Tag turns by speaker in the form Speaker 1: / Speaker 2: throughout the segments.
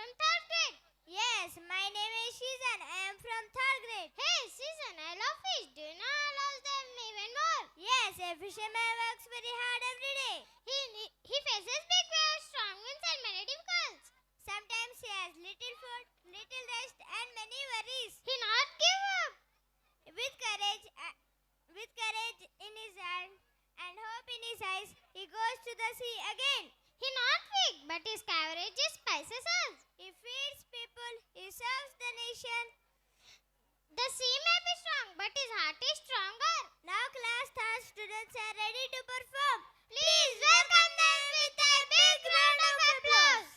Speaker 1: from third grade.
Speaker 2: Yes, my name is Shizan. I am from third grade.
Speaker 1: Hey, Season, I love fish. Do you know I love them even more?
Speaker 2: Yes, a fisherman works very hard every day.
Speaker 1: He faces big waves, strong winds, and many difficulties.
Speaker 2: Sometimes he has little food, little rest, and many worries.
Speaker 1: He not give up.
Speaker 2: With courage in his hand and hope in his eyes, he goes to the sea again.
Speaker 1: He not weak, but his courage spices us.
Speaker 2: He feeds people, he serves the nation.
Speaker 1: The sea may be strong, but his heart is stronger.
Speaker 2: Now class third students are ready to perform.
Speaker 1: Please welcome them with a big round of applause.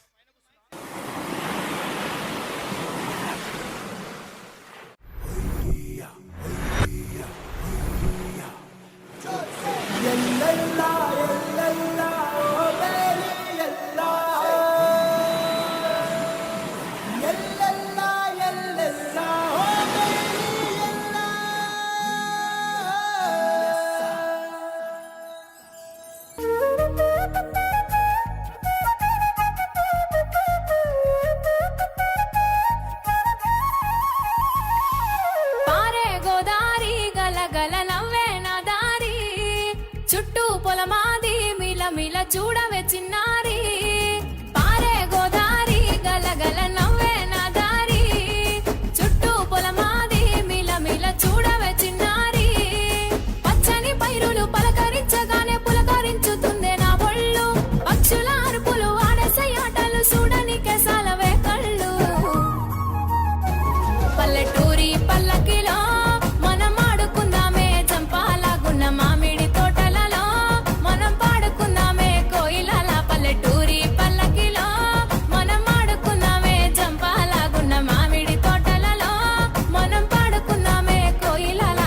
Speaker 3: చూడవే చిన్నారి పారే గోదారి గలగల నవ్వే నా దారి చుట్టూ పొలమాది మిల మిల చూడవే చిన్నారి పచ్చని పైరులు పలకరించగానే పులకరించుతుందే నా ఒళ్ళు పక్షుల అరుపులు ఆడసే ఆటలు చూడని కేసాలవే కళ్ళు పల్లెటూరి పల్లకిలో మనం ఆడుకుందామే చంపాలాగున్న మామిడి తోటలలో మనం పాడుకుందామే కోయిలల పల్లెటూరి పల్లకిలో మనం ఆడుకుందామే చంపాలాగున్న మామిడి తోటలలో మనం పాడుకుందామే కోయిలల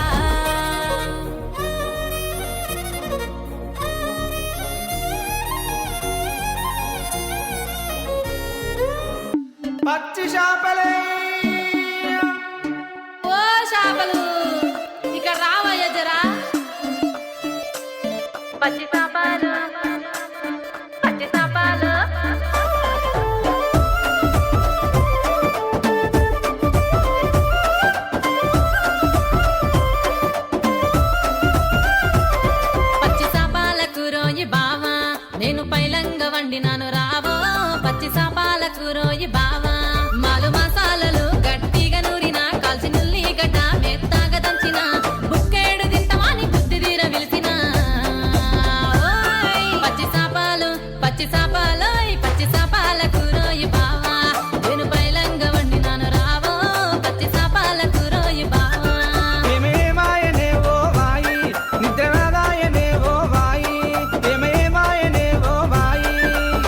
Speaker 4: పచ్చి చేపలే
Speaker 3: ఓ చేపలు ఇక్కడ రావయ్య జరా పచ్చి చేపలు పచ్చి చేపలు పచ్చి చేపలకు రోయి బావా నేను పైలంగ వండినాను రావో పచ్చి చేపలకు రోయి బావా మాలు మసాలలు గట్టిగా నూరిన కాల్చి నుల్లి గడ్డ మెత్తగా దంచిన బుక్కేడు తింటమాని బుద్ధి తీర విలిసిన పచ్చి చేపలు పచ్చి చేపలు పచ్చి చేపలకు రోయి బావా నేను పైలంగ వండినాను రావో పచ్చి చేపలకు రోయి బావా
Speaker 4: ఏమేమాయనే ఓ వాయి నిద్రనాదాయనే ఓ వాయి ఏమేమాయనే ఓ వాయి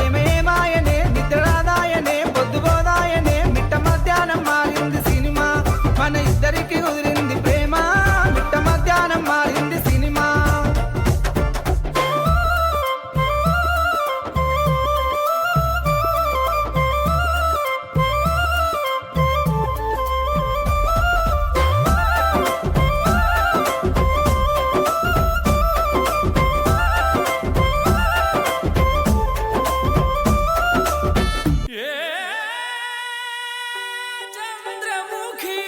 Speaker 4: ఏమేమాయనే నిద్రనాదాయనే పొద్దుపోదాయనే మిట్ట మధ్యాహ్నం మారింది సినిమా మన ఇద్దరికి కుదిరింది ప్రేమ మిట్ట మధ్యాహ్నం మారింది సినిమా చంద్రముఖి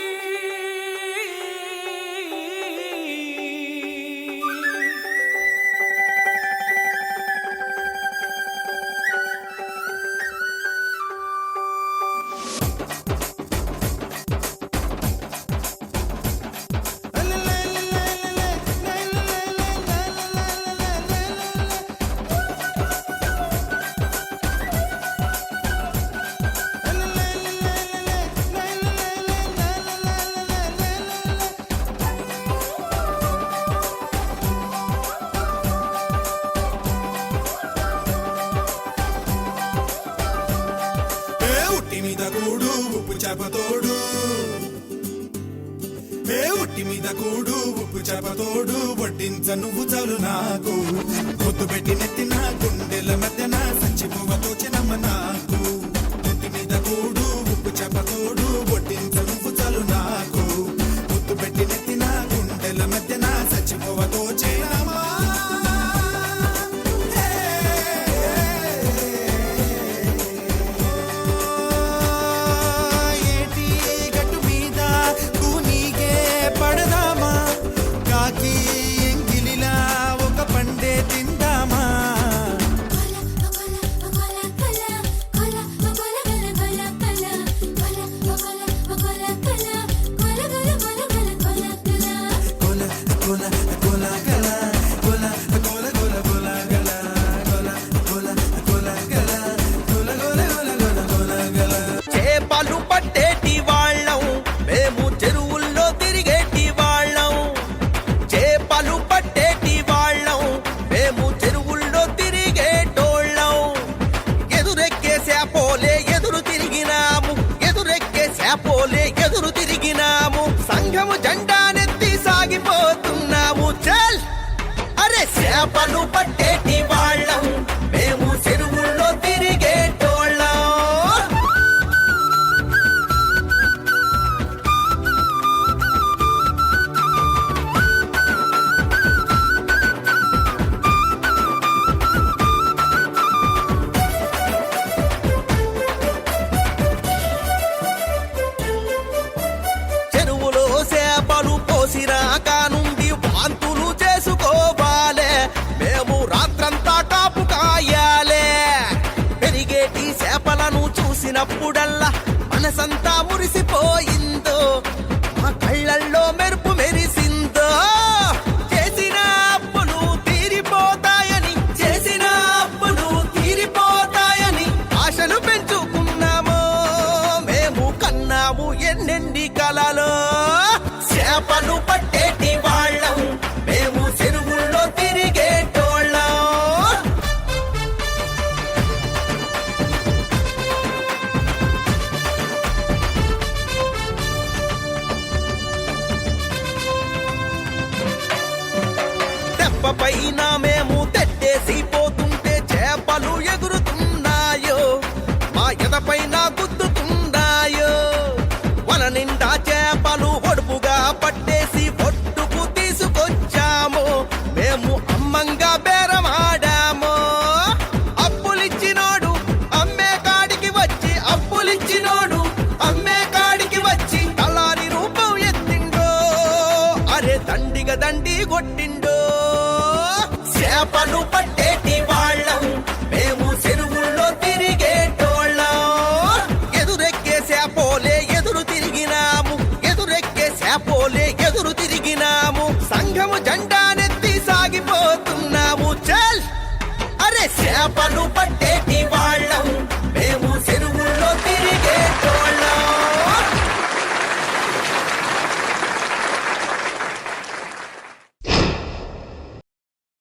Speaker 5: ఉట్టి మీద కూడు ఉప్పు చేపతోడు ఉట్టి మీద కూడు ఉప్పు చేపతోడు వడ్డించ నువ్వు చాలు నాకు పొద్దు పెట్టి నెత్తిన గుండెల మధ్యన సంచి పువ్వతో చినమ్మ నాకు ఉట్టి మీద కూడు ఉప్పు చేపతోడు వడ్డించ నువ్వు చాలు నాకు పొద్దు పెట్టి నెత్తిన గుండెల మధ్యన సంచి పువ్వతో చినమ్మ కాకి ఎంగిలిలా ఒక పండే తిందామా కోల కోల కోల గల కోల కోల కోల కోల గల కోల కోల కోల గల కోల కోల కోల కోల గల
Speaker 6: చేపలు పట్టేటి వాళ్ళం మేము చెరువుల్లో తిరిగేటి వాళ్ళం చేపలు పట్టేటి వాళ్ళం మేము చెరువుల్లో తిరిగేటోళ్ళం ఎదురెక్కే శాపోలే ఎదురు తిరిగినాము ఎదురెక్కే శాపోలే ఎదురు తిరిగినాము సంఘము జెండానెత్తి సాగిపోతున్నాము చల్ అరే చేపలు పట్టేటి వాళ్ళం మేము చెరువుల్లో తిరిగేటోళ్ళం చెరువులో చేపలు పోసిరాక నుండి వాంతులు చేసుకోవాలే మేము రాత్రంతా కాపు కాయాలే పెరిగేటి చేపలను చూసినప్పుడల్లా మనసంతా మురిసిపోయిందో మా కళ్ళల్లో మెరుపు మెరిసిందో చేసిన అప్పులు తీరిపోతాయని చేసిన అప్పులు తీరిపోతాయని ఆశలు పెంచుకున్నాము మేము కన్నాము ఎన్నెన్ని కలలో చేపలు పట్టేటి వాళ్ళం మేము చెరువుల్లో తిరిగేటోళ్ళం తెప్పపైన మేము తెట్టేసి పోతుంటే చేపలు ఎగురుతున్నాయో మా ఎదపైన గుద్దుతున్నాయో వల నిండా చేపలు ఒడుపుగా పట్టేసి ఒట్టుకు తీసుకొచ్చాము మేము అమ్మంగా బేరమాడాము అప్పులిచ్చినోడు అమ్మే కాడికి వచ్చి అప్పులిచ్చినోడు అమ్మే కాడికి వచ్చి తలారి రూపం ఎత్తిండో అరే దండిగా దండి కొట్టిండో చేపలు పట్టేటి వాళ్ళం మేము చెరువుల్లో తిరిగేటోళ్ళం ఎదురెక్కే శాపోలే ఎదురు తిరిగినాము ఎదురెక్కే శాపోలే ఎదురు తిరిగినాము సంఘము జెండానెత్తి సాగిపోతున్నాము చల్ అరే చేపలు పట్టేటి వాళ్ళం